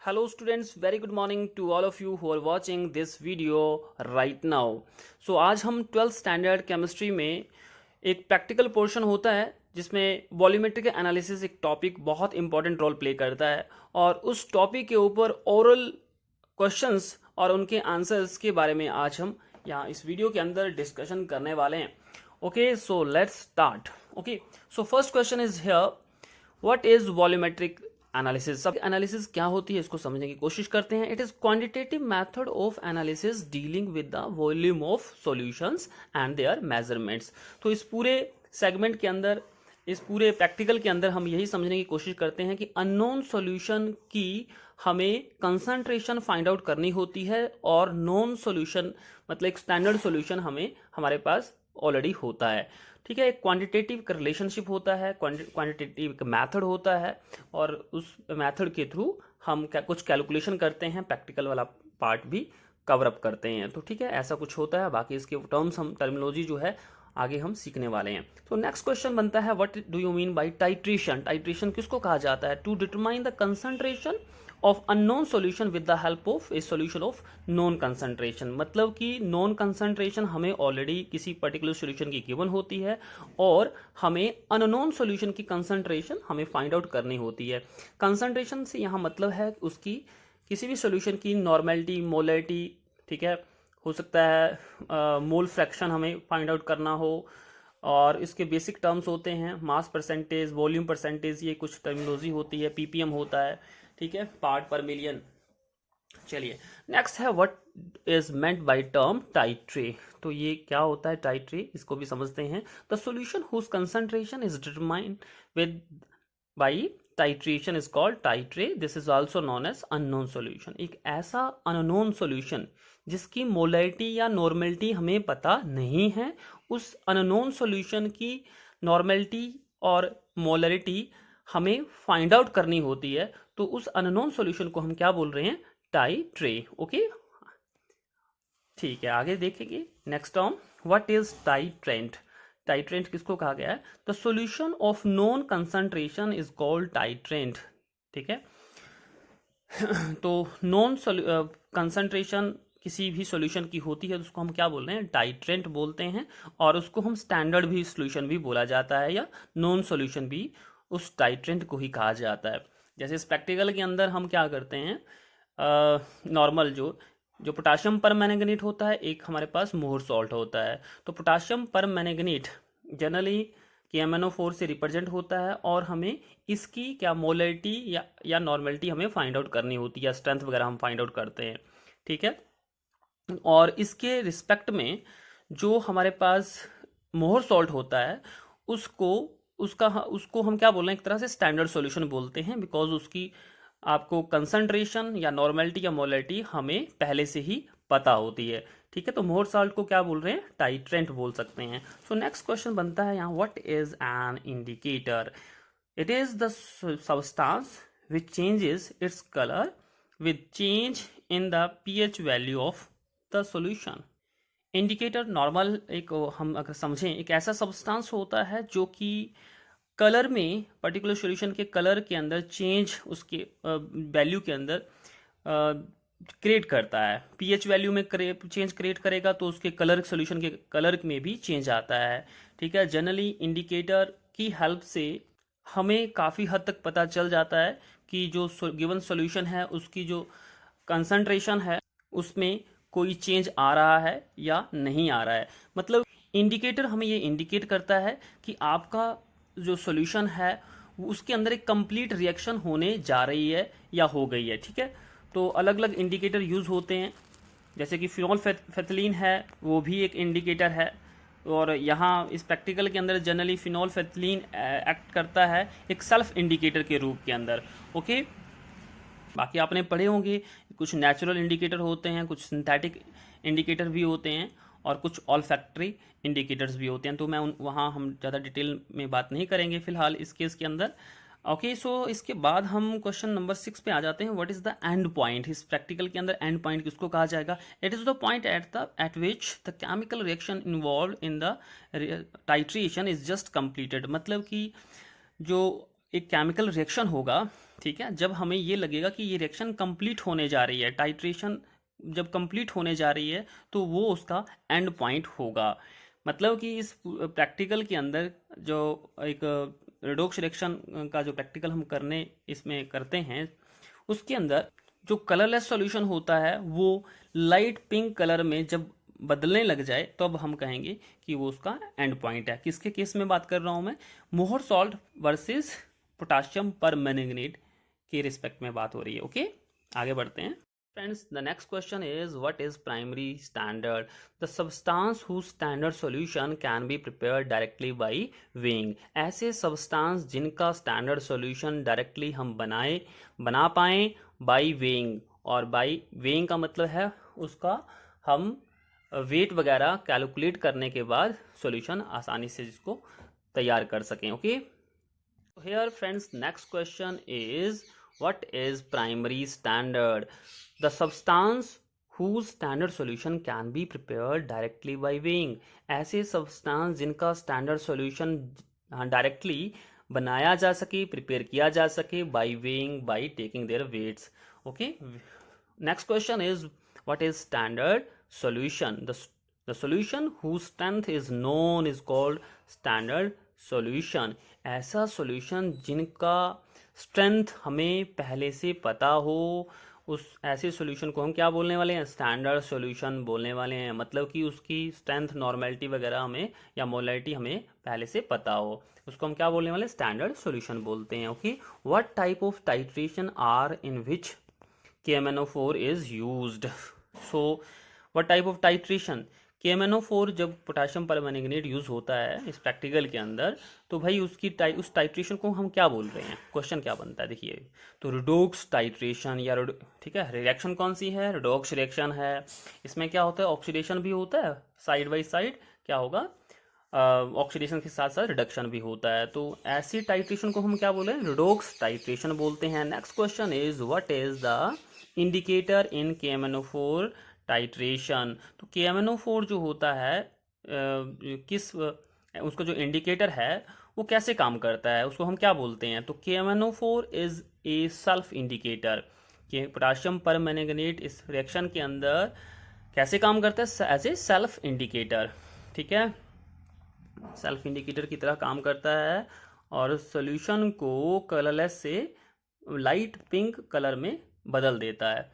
Hello students, very good morning to all of you who are watching this video right now. So आज हम 12th standard chemistry में एक practical portion होता है जिसमें volumetric analysis एक टॉपिक बहुत इंपॉर्टेंट रोल प्ले करता है और उस टॉपिक के ऊपर ओरल क्वेश्चंस और उनके आंसर्स के बारे में आज हम यहाँ इस वीडियो के अंदर डिस्कशन करने वाले हैं. Okay, so let's start. Okay, so first question is here, what is volumetric analysis. सब एनालिसिस क्या होती है इसको समझने की कोशिश करते हैं. It is quantitative method of analysis dealing with the volume of solutions and their measurements. तो इस पूरे सेगमेंट के अंदर, इस पूरे प्रैक्टिकल के अंदर हम यही समझने की कोशिश करते हैं कि अननोन सॉल्यूशन की हमें कंसंट्रेशन फाइंड आउट करनी होती है और नॉन सॉल्यूशन मतलब एक स्टैंडर्ड सॉल्यूशन हमें हमारे पास ऑलरेडी होता है. ठीक है, एक क्वांटिटेटिव का रिलेशनशिप होता है, क्वांटिटेटिव का मेथड होता है और उस मेथड के थ्रू हम कुछ कैलकुलेशन करते हैं, प्रैक्टिकल वाला पार्ट भी कवर अप करते हैं. तो ठीक है, ऐसा कुछ होता है. बाकी इसके टर्म्स हम टर्मिनोलॉजी जो है आगे हम सीखने वाले हैं. तो नेक्स्ट क्वेश्चन बनता है, what do you mean by titration. Titration किसको कहा जाता है? To determine the concentration of unknown solution with the help of a solution of known concentration. मतलब कि नॉन कंसंट्रेशन हमें ऑलरेडी किसी पर्टिकुलर सॉल्यूशन की गिवन होती है और हमें अननोन सॉल्यूशन की कंसंट्रेशन हमें फाइंड आउट करनी होती है. कंसंट्रेशन से यहाँ मतलब है उसकी किसी भी सॉल्यूशन की नॉर्मेलिटी, मोलैरिटी, ठीक है, हो सकता है मोल फ्रैक्शन हमें फाइंड आउट करना हो और इसके बेसिक टर्म्स होते हैं मास परसेंटेज, वॉल्यूम परसेंटेज, ये कुछ टर्मिनोलॉजी होती है, पीपीएम होता है, ठीक है, पार्ट पर मिलियन. चलिए नेक्स्ट है, what is meant by term titre. तो ये क्या होता है टाइट्रे, इसको भी समझते हैं. The solution whose concentration is determined with by titration is called titre. This is also known as unknown solution. एक ऐसा अननोन सॉल्यूशन जिसकी मोलैरिटी या नॉर्मेलिटी हमें पता नहीं है, उस अननोन सॉल्यूशन की नॉर्मेलिटी और मोलैरिटी हमें फाइंड आउट करनी होती है. तो उस अननोन सॉल्यूशन को हम क्या बोल रहे हैं? टाइट्रे. ओके, ठीक है, आगे देखेंगे. Next term, what is titrant. Titrant किसको कहा गया है? The solution of known concentration is called titrant. ठीक है, तो नॉन कंसंट्रेशन किसी भी सॉल्यूशन की होती है तो उसको हम क्या बोल रहे हैं? टाइट्रेंट बोलते हैं. और उसको हम स्टैंडर्ड भी सॉल्यूशन भी बोला जाता है या नॉन सॉल्यूशन भी उस टाइट्रेंट को ही कहा जाता है. जैसे इस प्रैक्टिकल के अंदर हम क्या करते हैं, नॉर्मल जो जो पोटाशियम परमैंगनेट होता है, एक हमारे पास मोहर सॉल्ट होता है. तो पोटाशियम परमैंगनेट जनरली KMnO4 से रिप्रेजेंट होता है और हमें इसकी क्या मोलैरिटी या नॉर्मेलिटी हमें फाइंड आउट करनी होती है, या स्ट्रेंथ वगैरह हम फाइंड आउट करते हैं. ठीक है, और इसके रिस्पेक्ट में जो हमारे पास मोहर सॉल्ट होता है उसको हम क्या बोल रहे हैं? एक तरह से स्टैंडर्ड सॉल्यूशन बोलते हैं, बिकॉज उसकी आपको कंसंट्रेशन या नॉर्मेलिटी या मोलैरिटी हमें पहले से ही पता होती है. ठीक है, तो मोहर सॉल्ट को क्या बोल रहे हैं? टाइट्रेंट बोल सकते हैं. सो नेक्स्ट क्वेश्चन बनता है यहाँ, what is an indicator. It is the substance which changes its colour with change in the pH value of the solution. Indicator normal एक, हम अगर समझें, एक ऐसा सब्सटेंस होता है जो कि कलर में, पर्टिकुलर सॉल्यूशन के कलर के अंदर चेंज, उसके वैल्यू के अंदर क्रिएट करता है. pH वैल्यू में चेंज क्रिएट करेगा तो उसके कलर, सॉल्यूशन के कलर में भी चेंज आता है. ठीक है, जनरली इंडिकेटर की हेल्प से हमें काफ़ी हद तक पता चल जाता है कि जो गिवन सॉल्यूशन है उसकी जो कंसंट्रेशन है उसमें कोई चेंज आ रहा है या नहीं आ रहा है. मतलब इंडिकेटर हमें ये इंडिकेट करता है कि आपका जो सॉल्यूशन है उसके अंदर एक कंप्लीट रिएक्शन होने जा रही है या हो गई है. ठीक है, तो अलग अलग इंडिकेटर यूज़ होते हैं, जैसे कि फिनोल फेथलीन है, वो भी एक इंडिकेटर है. और यहाँ इस प्रैक्टिकल के अंदर जनरली फिनोल फेथलीन एक्ट करता है एक सेल्फ इंडिकेटर के रूप के अंदर. ओके, बाकी आपने पढ़े होंगे कुछ नेचुरल इंडिकेटर होते हैं, कुछ सिंथेटिक इंडिकेटर भी होते हैं और कुछ ऑल्फैक्टरी इंडिकेटर्स भी होते हैं. तो मैं वहाँ हम ज़्यादा डिटेल में बात नहीं करेंगे फिलहाल इस केस के अंदर. ओके, सो इसके बाद हम क्वेश्चन नंबर 6 पे आ जाते हैं. What is the end point. इस प्रैक्टिकल के अंदर एंड पॉइंट किसको कहा जाएगा? It is the point eight which the chemical reaction involve in the titration is just completed. मतलब कि जो एक केमिकल रिएक्शन होगा, ठीक है, जब हमें ये लगेगा कि ये रिएक्शन कंप्लीट होने जा रही है, टाइट्रेशन जब कंप्लीट होने जा रही है, तो वो उसका एंड पॉइंट होगा। मतलब कि इस प्रैक्टिकल के अंदर जो एक रेडॉक्स रिएक्शन का जो प्रैक्टिकल हम करने इसमें करते हैं, उसके अंदर जो कलरलेस सॉल्यूशन होता है वो लाइट पिंक कलर में जब बदलने लग जाए तो अब हम कहेंगे कि वो उसका एंड पॉइंट है। किसके केस में बात कर रहा हूं मैं? Mohr salt versus potassium permanganate के रिस्पेक्ट में बात हो रही है। ओके, आगे बढ़ते हैं friends. The next question is what is primary standard? The substance whose standard solution can be prepared directly by weighing. ऐसे सब्सटेंस जिनका स्टैंडर्ड सॉल्यूशन डायरेक्टली हम बना पाएं बाय वेइंग। और बाय वेइंग का मतलब है उसका हम वेट वगैरह कैलकुलेट करने के बाद सॉल्यूशन आसानी से जिसको तैयार कर सकें। Okay, here friends, next question is what is primary standard? The substance whose standard solution can be prepared directly by weighing। ऐसे substance जिनका standard solution directly बनाया जा सके, प्रिपेयर किया जा सके by weighing, by taking their weights। okay, next question is what is standard solution? The solution whose strength is known is called standard solution। ऐसा solution जिनका स्ट्रेंथ हमें पहले से पता हो, उस ऐसे सॉल्यूशन को हम क्या बोलने वाले हैं? स्टैंडर्ड सॉल्यूशन बोलने वाले हैं। मतलब कि उसकी स्ट्रेंथ, नॉर्मेलिटी वगैरह हमें या मोलैरिटी हमें पहले से पता हो, उसको हम क्या बोलने वाले? स्टैंडर्ड सॉल्यूशन बोलते हैं। Okay, what type of titration are in which KMnO4 is used? So what type of titration? KMnO4 जब पोटेशियम परमैंगनेट यूज होता है इस प्रैक्टिकल के अंदर, तो भाई उस टाइट्रेशन को हम क्या बोल रहे हैं? क्वेश्चन क्या बनता है देखिए, तो रिडॉक्स टाइट्रेशन या ठीक है, रिएक्शन कौन सी है? रिडॉक्स रिएक्शन है। इसमें क्या होता है? ऑक्सीडेशन भी होता है, साइड बाई साइड क्या होगा? ऑक्सीडेशन के साथ साथ रिडक्शन भी होता है। तो ऐसी टाइट्रेशन को हम क्या बोले? रिडॉक्स टाइट्रेशन बोलते हैं। Next question is what is the indicator in KMnO4 titration? तो KMnO4 जो होता है उसका जो इंडिकेटर है वो कैसे काम करता है, उसको हम क्या बोलते हैं? तो KMnO4 is a self indicator. कि पोटेशियम परमैंगनेट इस रिएक्शन के अंदर कैसे काम करता है? As a self indicator. ठीक है, सेल्फ इंडिकेटर की तरह काम करता है और सॉल्यूशन को कलरलेस से लाइट पिंक कलर में बदल देता है,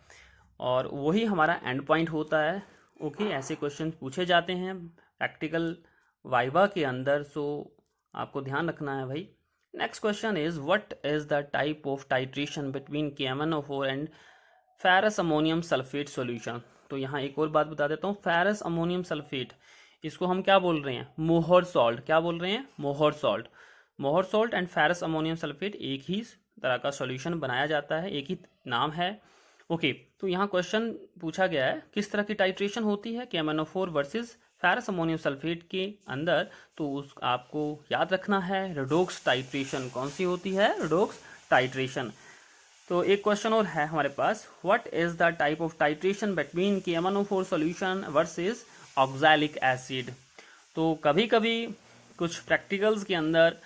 और वही हमारा एंड पॉइंट होता है। ओके, ऐसे क्वेश्चन पूछे जाते हैं प्रैक्टिकल वाइवा के अंदर, सो आपको ध्यान रखना है भाई। Next question is what is the type of titration between KMnO4 and ferrous ammonium sulphate solution? तो यहाँ एक और बात बता देता हूँ, फेरस अमोनियम सल्फेट, इसको हम क्या बोल रहे हैं? मोहर सॉल्ट। क्या बोल रहे हैं? मोहर सॉल्ट। मोहर salt and ferrous ammonium sulphate एक ही तरह का सॉल्यूशन बनाया जाता है, एक ही नाम है। ओके, तो यहाँ क्वेश्चन पूछा गया है किस तरह की टाइट्रेशन होती है KMnO4 versus ferrous ammonium sulphate के अंदर, तो उस आपको याद रखना है रेडॉक्स टाइट्रेशन कौन सी होती है? Redox titration. तो एक क्वेश्चन और है हमारे पास, what is the type of titration between KMnO4 solution versus oxalic acid? तो कभी कभी कुछ प्रैक्टिकल्स के अंदर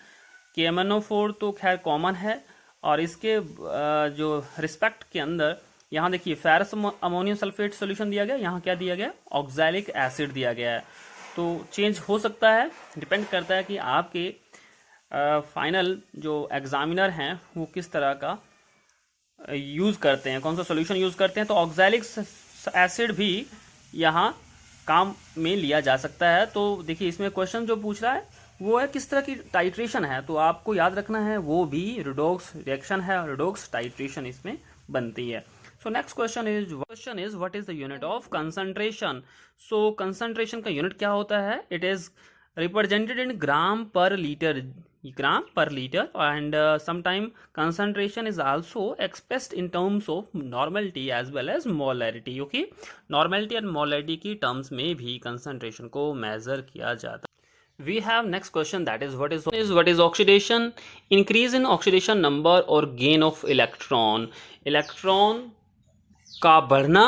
KMnO4 तो खैर कॉमन है, और इसके जो रिस्पेक्ट के अंदर यहाँ देखिए फेरस अमोनियम सल्फेट सॉल्यूशन दिया गया, यहाँ क्या दिया गया? ऑक्सैलिक एसिड दिया गया है। तो चेंज हो सकता है, डिपेंड करता है कि आपके फाइनल जो एग्जामिनर हैं वो किस तरह का यूज़ करते हैं, कौन सा सॉल्यूशन यूज़ करते हैं। तो ऑक्सैलिक एसिड भी यहाँ काम में लिया जा सकता है। तो देखिए इसमें क्वेश्चन जो पूछ रहा है वो है किस तरह की टाइट्रेशन है, तो आपको याद रखना है वो भी रिडॉक्स रिएक्शन है, और रिडॉक्स टाइट्रेशन इसमें बनती है। So next question is what is the unit of concentration? So concentration का यूनिट क्या होता है? It is represented in gram per litre, and sometime concentration is also expressed in terms of normality as well as molarity। okay, normality and molarity की terms में भी concentration को measure किया जाता है। We have next question, that is what is oxidation? Increase in oxidation number or gain of electron। Electron का बढ़ना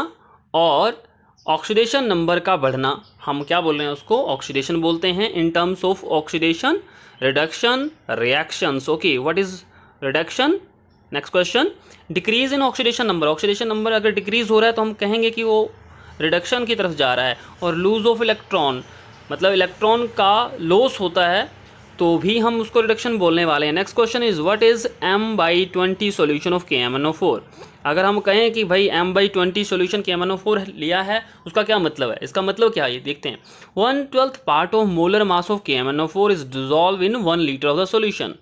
और ऑक्सीडेशन नंबर का बढ़ना, हम क्या बोल रहे हैं? उसको ऑक्सीडेशन बोलते हैं। In terms of oxidation, reduction, reactions. Okay, what is reduction? Next question, decrease in oxidation number. Oxidation number अगर डिक्रीज हो रहा है तो हम कहेंगे कि वो रिडक्शन की तरफ जा रहा है। और लूज ऑफ इलेक्ट्रॉन, मतलब इलेक्ट्रॉन का लॉस होता है तो भी हम उसको रिडक्शन बोलने वाले हैं। Next question is what is M/20 solution of KMnO4। अगर हम कहें कि भाई M/20 सॉल्यूशन KMnO4 लिया है, उसका क्या मतलब है, इसका मतलब क्या है ये देखते हैं। 1/12 part of molar mass of KMnO4 is dissolve in 1 litre of the solution.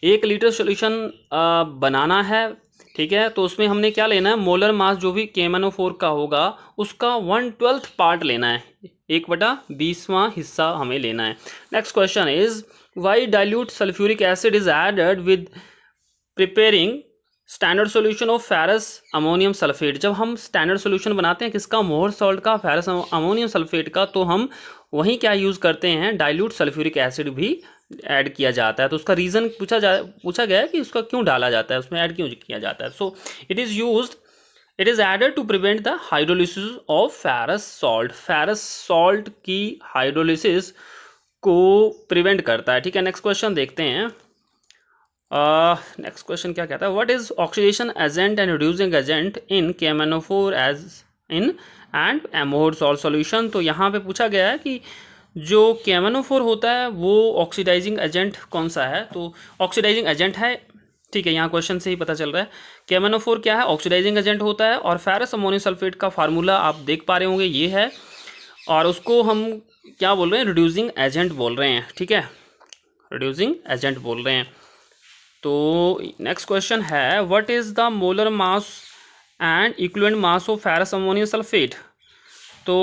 1 litre solution बनाना है, ठीक है, तो उसमें हमने क्या लेना है, मोलर मास जो भी KMnO4 का होगा उसका 1/12 पार्ट लेना है, 1/20वां हिस्सा हमें लेना है। Next question is why dilute sulphuric acid is added with preparing standard solution of ferrous ammonium sulphate. जब हम स्टैंडर्ड सॉल्यूशन बनाते हैं किसका, मोहर सॉल्ट का, फेरस अमोनियम सल्फेट का, तो हम वहीं क्या यूज़ करते हैं, डाइल्यूट सल्फ्यूरिक एसिड भी ऐड किया जाता है। तो उसका रीज़न पूछा गया है कि उसका क्यों डाला जाता है, उसमें ऐड क्यों किया जाता है। So it is added to prevent the hydrolysis of ferrous salt. Ferrous salt की हाइड्रोलिसिस को प्रिवेंट करता है, ठीक है। नेक्स्ट क्वेश्चन देखते हैं। नेक्स्ट क्वेश्चन क्या कहता है, what is oxidation agent and reducing agent in KMnO4 as in and Mohr salt solution. तो यहाँ पे पूछा गया है कि जो KMnO4 होता है वो ऑक्सीडाइजिंग एजेंट कौन सा है, तो ऑक्सीडाइजिंग एजेंट है, ठीक है, यहाँ क्वेश्चन से ही पता चल रहा है। KMnO4 क्या है, ऑक्सीडाइजिंग एजेंट होता है। और फेरस अमोनियम सल्फेट का फार्मूला आप देख पा रहे होंगे, ये है, और उसको हम क्या बोल रहे हैं, रिड्यूसिंग एजेंट बोल रहे हैं, ठीक है, रिड्यूसिंग एजेंट बोल रहे हैं। तो नेक्स्ट क्वेश्चन है what is the molar mass and equivalent mass of ferrous ammonium sulphate. तो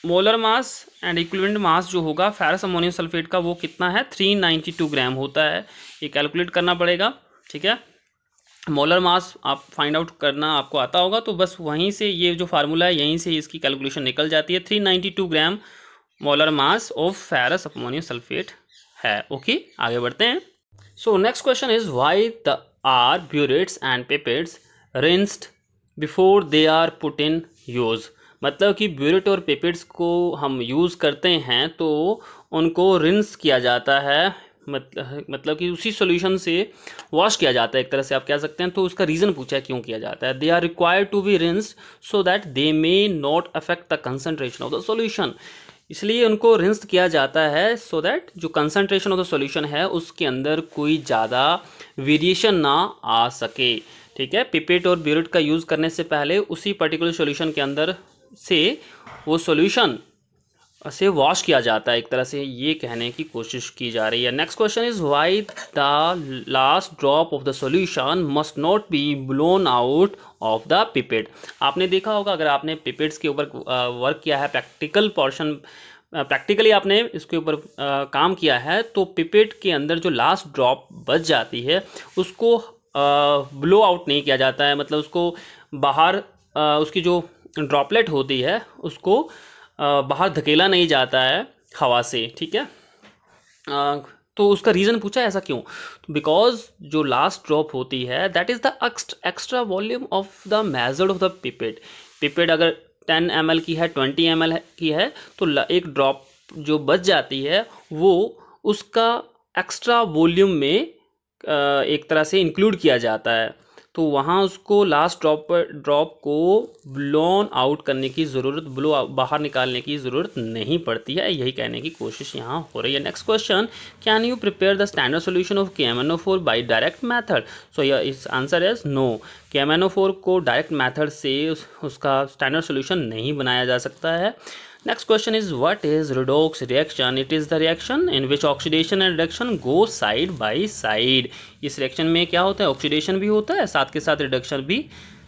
molar mass and equivalent mass जो होगा फेरस अमोनियम सल्फेट का वो कितना है, 392 ग्राम होता है। ये कैलकुलेट करना पड़ेगा, ठीक है। मोलर मास आप फाइंड आउट करना आपको आता होगा, तो बस वहीं से ये जो फार्मूला है यहीं से इसकी कैलकुलेशन निकल जाती है। 392 ग्राम molar mass of ferrous ammonium sulphate है। ओके, आगे बढ़ते हैं। So next question is why are burettes and pipettes rinsed before they are put in use। मतलब कि ब्यूरेट और पिपेट्स को हम यूज़ करते हैं तो उनको रिंस किया जाता है, मतलब कि उसी सॉल्यूशन से वॉश किया जाता है एक तरह से आप कह सकते हैं। तो उसका रीज़न पूछा है क्यों किया जाता है। They are required to be rinsed so that they may not affect the concentration of the solution. इसलिए उनको रिंस किया जाता है सो दैट जो कंसनट्रेशन ऑफ द सॉल्यूशन है उसके अंदर कोई ज़्यादा वेरिएशन ना आ सके, ठीक है। पिपेट और ब्यूरेट का यूज़ करने से पहले उसी पर्टिकुलर सॉल्यूशन के अंदर से वो सॉल्यूशन से वॉश किया जाता है, एक तरह से ये कहने की कोशिश की जा रही है। Next question is why the last drop of the solution must not be blown out of the pipette. आपने देखा होगा, अगर आपने पिपेट्स के ऊपर वर्क किया है, प्रैक्टिकल पोर्शन प्रैक्टिकली आपने इसके ऊपर काम किया है, तो पिपेट के अंदर जो लास्ट ड्रॉप बच जाती है उसको ब्लो आउट नहीं किया जाता है, मतलब उसको बाहर उसकी जो ड्रॉपलेट होती है उसको बाहर धकेला नहीं जाता है हवा से, ठीक है। तो उसका रीज़न पूछा है ऐसा क्यों, बिकॉज जो लास्ट ड्रॉप होती है that is the extra volume of the measured of the pipette. Pipette अगर 10 ml की है, 20 ml की है, तो एक ड्रॉप जो बच जाती है वो उसका एक्स्ट्रा वॉल्यूम में एक तरह से इंक्लूड किया जाता है। तो वहाँ उसको लास्ट ड्रॉप को ब्लोन आउट करने की ज़रूरत, बाहर निकालने की ज़रूरत नहीं पड़ती है, यही कहने की कोशिश यहाँ हो रही है। Next question, can you prepare the standard solution of KMnO4 by direct method. So इस आंसर इज नो। KMnO4 को डायरेक्ट मेथड से उसका स्टैंडर्ड सॉल्यूशन नहीं बनाया जा सकता है। Next question is what is redox reaction? It is the reaction in which oxidation and reduction go side by side। इस रिएक्शन में क्या होता है, ऑक्सीडेशन भी होता है, साथ के साथ रिडक्शन भी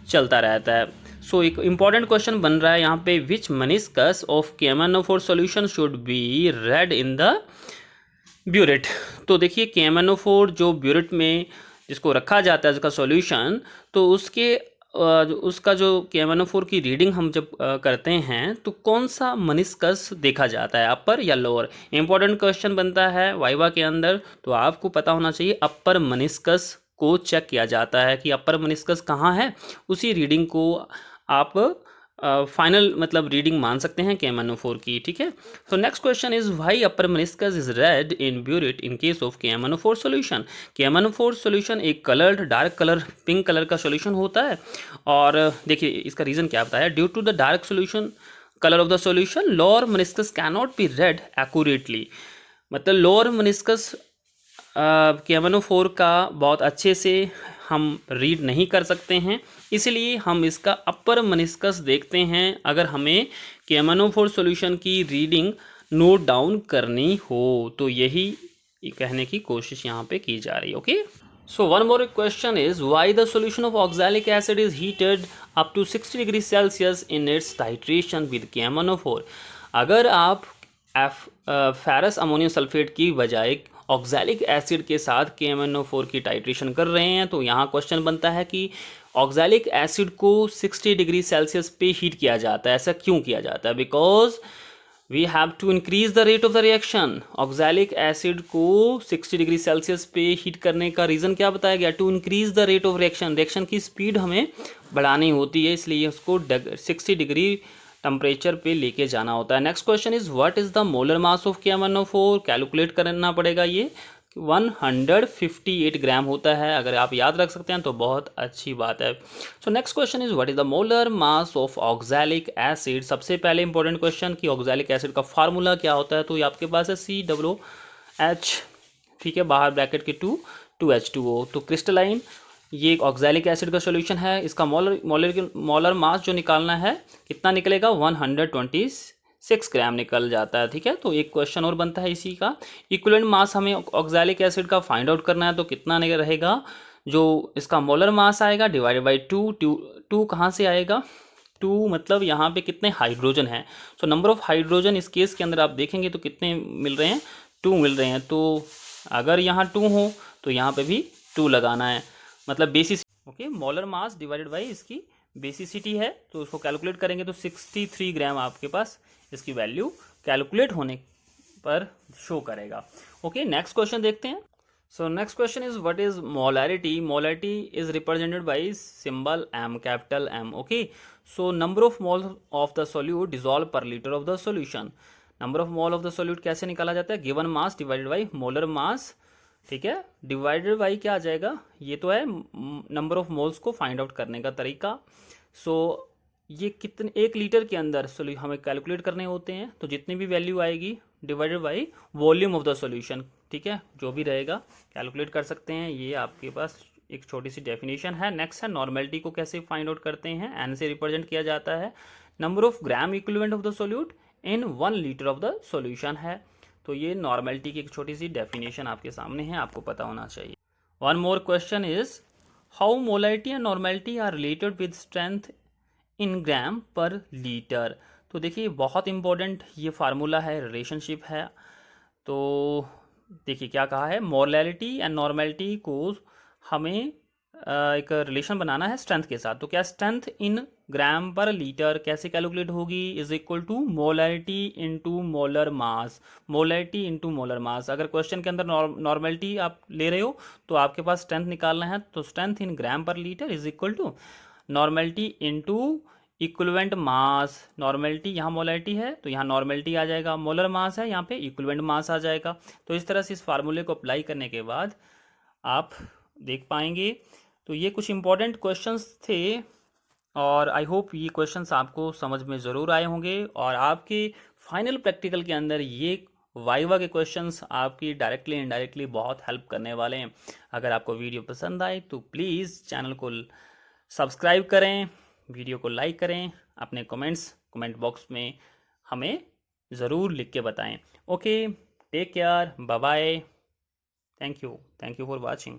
चलता रहता है। सो एक इंपॉर्टेंट क्वेश्चन बन रहा है यहाँ पे, विच मेनिस्कस ऑफ KMnO4 solution should be read in the burette. तो देखिए KMnO4 जो ब्यूरेट में जिसको रखा जाता है उसका सॉल्यूशन, तो उसका जो KMnO4 की रीडिंग हम जब करते हैं तो कौन सा मनिस्कस देखा जाता है, अपर या लोअर। इंपॉर्टेंट क्वेश्चन बनता है वाइवा के अंदर, तो आपको पता होना चाहिए अपर मनिस्कस को चेक किया जाता है कि अपर मनिस्कस कहाँ है, उसी रीडिंग को आप फाइनल मतलब रीडिंग मान सकते हैं KMnO4 की, ठीक है। So next question is why upper meniscus is read in burette in case of KMnO4 solution. KMnO4 solution एक coloured dark colour pink colour का सॉल्यूशन होता है, और देखिए इसका रीज़न क्या बताया, due to the dark solution colour of the solution lower meniscus can not be read accurately. मतलब लोअर मेनिस्कस KMnO4 का बहुत अच्छे से हम रीड नहीं कर सकते हैं, इसलिए हम इसका अपर मेनिस्कस देखते हैं अगर हमें KMnO4 सॉल्यूशन की रीडिंग नोट डाउन करनी हो। तो यही कहने की कोशिश यहाँ पे की जा रही है। Okay, so one more question is why the solution of oxalic acid is heated up to 60 degree Celsius in its titration with KMnO4। अगर आप फेरस अमोनियम सल्फेट की बजाय ऑक्सैलिक एसिड के साथ KMnO4 की टाइट्रेशन कर रहे हैं, तो यहाँ क्वेश्चन बनता है कि ऑक्सैलिक एसिड को 60 डिग्री सेल्सियस पे हीट किया जाता है, ऐसा क्यों किया जाता है? Because we have to increase the rate of the reaction. Oxalic acid को 60 डिग्री सेल्सियस पे हीट करने का रीज़न क्या बताया गया? To increase the rate of reaction, reaction की स्पीड हमें बढ़ानी होती है, इसलिए उसको 60 डिग्री टेम्परेचर पे लेके जाना होता है। Next question is what is the molar mass of KMnO4। Calculate करना पड़ेगा, ये 158 ग्राम होता है। अगर आप याद रख सकते हैं तो बहुत अच्छी बात है। So next question is what is the molar mass of oxalic acid. सबसे पहले इंपॉर्टेंट क्वेश्चन कि ऑक्सैलिक एसिड का फार्मूला क्या होता है, तो ये आपके पास है COOH, ठीक है, बाहर ब्रैकेट के 2H2O। तो क्रिस्टलाइन ये एक ऑक्सैलिक एसिड का सॉल्यूशन है, इसका मोलर मास जो निकालना है कितना निकलेगा? 126 ग्राम निकल जाता है, ठीक है। तो एक क्वेश्चन और बनता है इसी का, इक्विवेलेंट मास हमें ऑक्सैलिक एसिड का फाइंड आउट करना है, तो कितना रहेगा? जो इसका मोलर मास आएगा डिवाइडेड बाई 2 कहाँ से आएगा? 2 मतलब यहाँ पे कितने हाइड्रोजन हैं। सो नंबर ऑफ हाइड्रोजन इस केस के अंदर आप देखेंगे तो कितने मिल रहे हैं? 2 मिल रहे हैं। तो अगर यहाँ 2 हो तो यहाँ पे भी 2 लगाना है, मतलब basicity. Okay, molar mass divided by इसकी बेसिसिटी है, तो उसको कैलकुलेट करेंगे तो 63 ग्राम आपके पास इसकी वैल्यू कैलकुलेट होने पर शो करेगा। ओके, नेक्स्ट क्वेश्चन देखते हैं। So next question is what is molarity. Molarity is represented by symbol M, capital M। Okay, so number of mole of the solute dissolve per litre of the solution. Number of mole of the solute कैसे निकाला जाता है? Given mass divided by molar mass, ठीक है, divided by क्या आ जाएगा? ये तो है नंबर ऑफ मोल्स को फाइंड आउट करने का तरीका। सो ये कितने 1 लीटर के अंदर हमें कैलकुलेट करने होते हैं, तो जितनी भी वैल्यू आएगी divided by volume of the solution, ठीक है, जो भी रहेगा कैलकुलेट कर सकते हैं। ये आपके पास एक छोटी सी डेफिनेशन है। नेक्स्ट है नॉर्मेलिटी को कैसे फाइंड आउट करते हैं, N से रिप्रेजेंट किया जाता है। Number of gram equivalent of the solute in 1 litre of the solution है। तो ये नॉर्मेलिटी की एक छोटी सी डेफिनेशन आपके सामने है, आपको पता होना चाहिए। One more question is how molarity and normality are related with strength in gram per litre. तो देखिए बहुत इंपॉर्टेंट ये फार्मूला है, रिलेशनशिप है। तो देखिए क्या कहा है, मोलैरिटी एंड नॉर्मेलिटी को हमें एक रिलेशन बनाना है स्ट्रेंथ के साथ। तो क्या strength in gram per litre कैसे कैलकुलेट होगी? Is equal to molarity into molar mass. Molarity into molar mass. अगर क्वेश्चन के अंदर नॉर्मेलिटी आप ले रहे हो तो आपके पास स्ट्रेंथ निकालना है, तो strength in gram per litre is equal to normality into equivalent mass. Normality यहाँ मोलैरिटी है तो यहाँ नॉर्मेलिटी आ जाएगा, मोलर मास है यहाँ पे इक्विवेलेंट मास आ जाएगा। तो इस तरह से इस फार्मूले को अप्लाई करने के बाद आप देख पाएंगे। तो ये कुछ इंपॉर्टेंट क्वेश्चंस थे और आई होप ये क्वेश्चंस आपको समझ में ज़रूर आए होंगे, और आपके फाइनल प्रैक्टिकल के अंदर ये वाइवा के क्वेश्चंस आपकी डायरेक्टली इनडायरेक्टली बहुत हेल्प करने वाले हैं। अगर आपको वीडियो पसंद आए तो प्लीज़ चैनल को सब्सक्राइब करें, वीडियो को लाइक करें, अपने कमेंट बॉक्स में हमें ज़रूर लिख के बताएं। Okay, take care, bye bye, thank you for watching.